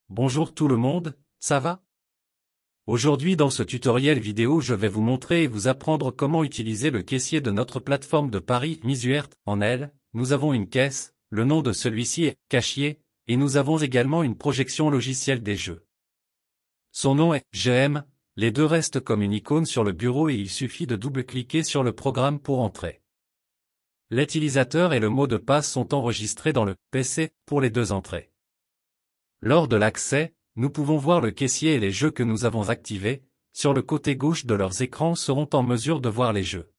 Bonjour tout le monde, ça va? Aujourd'hui dans ce tutoriel vidéo je vais vous montrer et vous apprendre comment utiliser le caissier de notre plateforme de paris Misuert. En elle, nous avons une caisse, le nom de celui-ci est Cachier, et nous avons également une projection logicielle des jeux. Son nom est GM, les deux restent comme une icône sur le bureau et il suffit de double-cliquer sur le programme pour entrer. L'utilisateur et le mot de passe sont enregistrés dans le PC pour les deux entrées. Lors de l'accès, nous pouvons voir le caissier et les jeux que nous avons activés, sur le côté gauche de leurs écrans seront en mesure de voir les jeux.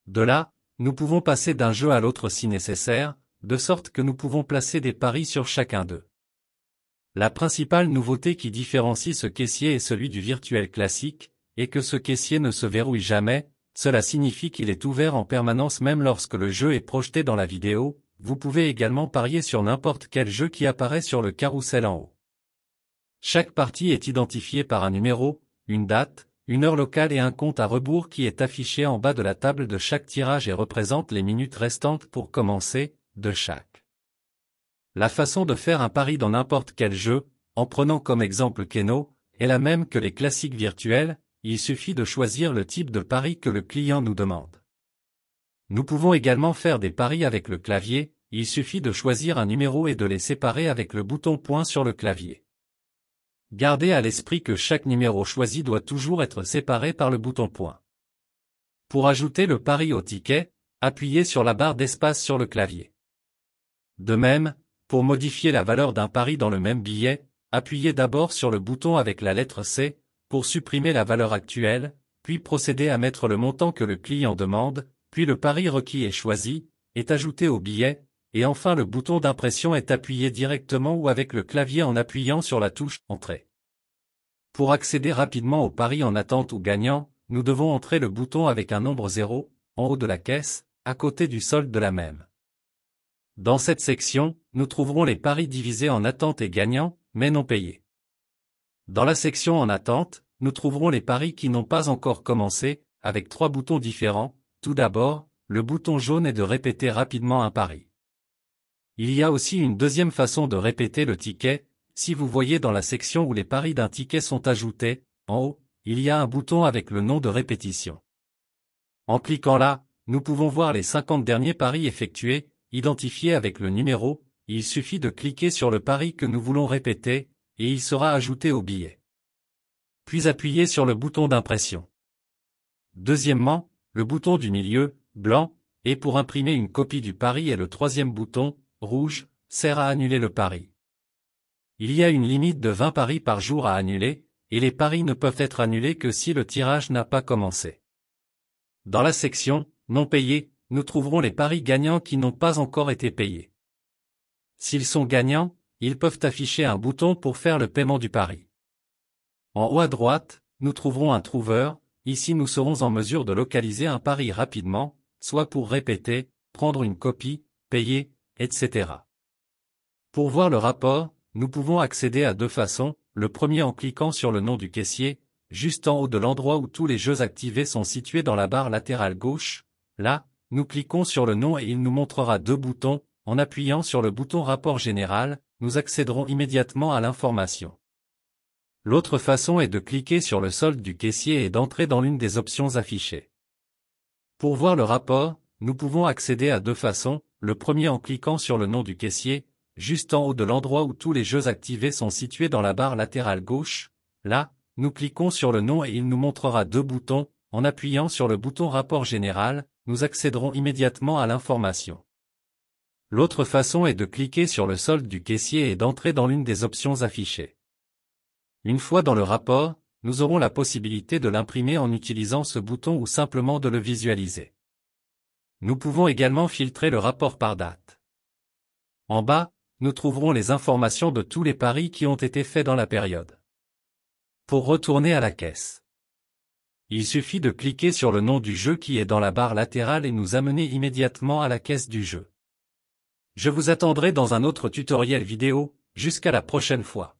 De là, nous pouvons passer d'un jeu à l'autre si nécessaire, de sorte que nous pouvons placer des paris sur chacun d'eux. La principale nouveauté qui différencie ce caissier et celui du virtuel classique, est que ce caissier ne se verrouille jamais, cela signifie qu'il est ouvert en permanence même lorsque le jeu est projeté dans la vidéo. Vous pouvez également parier sur n'importe quel jeu qui apparaît sur le carrousel en haut. Chaque partie est identifiée par un numéro, une date, une heure locale et un compte à rebours qui est affiché en bas de la table de chaque tirage et représente les minutes restantes pour commencer, de chaque. La façon de faire un pari dans n'importe quel jeu, en prenant comme exemple Keno, est la même que les classiques virtuels, il suffit de choisir le type de pari que le client nous demande. Nous pouvons également faire des paris avec le clavier, il suffit de choisir un numéro et de les séparer avec le bouton point sur le clavier. Gardez à l'esprit que chaque numéro choisi doit toujours être séparé par le bouton point. Pour ajouter le pari au ticket, appuyez sur la barre d'espace sur le clavier. De même, pour modifier la valeur d'un pari dans le même billet, appuyez d'abord sur le bouton avec la lettre C, pour supprimer la valeur actuelle, puis procédez à mettre le montant que le client demande, puis le pari requis est choisi, est ajouté au billet, et enfin le bouton d'impression est appuyé directement ou avec le clavier en appuyant sur la touche « Entrée ». Pour accéder rapidement au pari en attente ou gagnant, nous devons entrer le bouton avec un nombre 0, en haut de la caisse, à côté du solde de la même. Dans cette section, nous trouverons les paris divisés en attente et gagnants, mais non payés. Dans la section en attente, nous trouverons les paris qui n'ont pas encore commencé, avec 3 boutons différents. Tout d'abord, le bouton jaune est de répéter rapidement un pari. Il y a aussi une deuxième façon de répéter le ticket, si vous voyez dans la section où les paris d'un ticket sont ajoutés, en haut, il y a un bouton avec le nom de répétition. En cliquant là, nous pouvons voir les 50 derniers paris effectués, identifiés avec le numéro, il suffit de cliquer sur le pari que nous voulons répéter, et il sera ajouté au billet. Puis appuyez sur le bouton d'impression. Deuxièmement, le bouton du milieu, blanc, est pour imprimer une copie du pari et le troisième bouton, rouge, sert à annuler le pari. Il y a une limite de 20 paris par jour à annuler, et les paris ne peuvent être annulés que si le tirage n'a pas commencé. Dans la section « Non payés », nous trouverons les paris gagnants qui n'ont pas encore été payés. S'ils sont gagnants, ils peuvent afficher un bouton pour faire le paiement du pari. En haut à droite, nous trouverons un trouveur. Ici nous serons en mesure de localiser un pari rapidement, soit pour répéter, prendre une copie, payer, etc. Pour voir le rapport, nous pouvons accéder à deux façons, le premier en cliquant sur le nom du caissier, juste en haut de l'endroit où tous les jeux activés sont situés dans la barre latérale gauche. Là, nous cliquons sur le nom et il nous montrera deux boutons, en appuyant sur le bouton rapport général, nous accéderons immédiatement à l'information. L'autre façon est de cliquer sur le solde du caissier et d'entrer dans l'une des options affichées. Pour voir le rapport, nous pouvons accéder à deux façons, le premier en cliquant sur le nom du caissier, juste en haut de l'endroit où tous les jeux activés sont situés dans la barre latérale gauche. Là, nous cliquons sur le nom et il nous montrera deux boutons, en appuyant sur le bouton rapport général, nous accéderons immédiatement à l'information. L'autre façon est de cliquer sur le solde du caissier et d'entrer dans l'une des options affichées. Une fois dans le rapport, nous aurons la possibilité de l'imprimer en utilisant ce bouton ou simplement de le visualiser. Nous pouvons également filtrer le rapport par date. En bas, nous trouverons les informations de tous les paris qui ont été faits dans la période. Pour retourner à la caisse, il suffit de cliquer sur le nom du jeu qui est dans la barre latérale et nous amener immédiatement à la caisse du jeu. Je vous attendrai dans un autre tutoriel vidéo, jusqu'à la prochaine fois.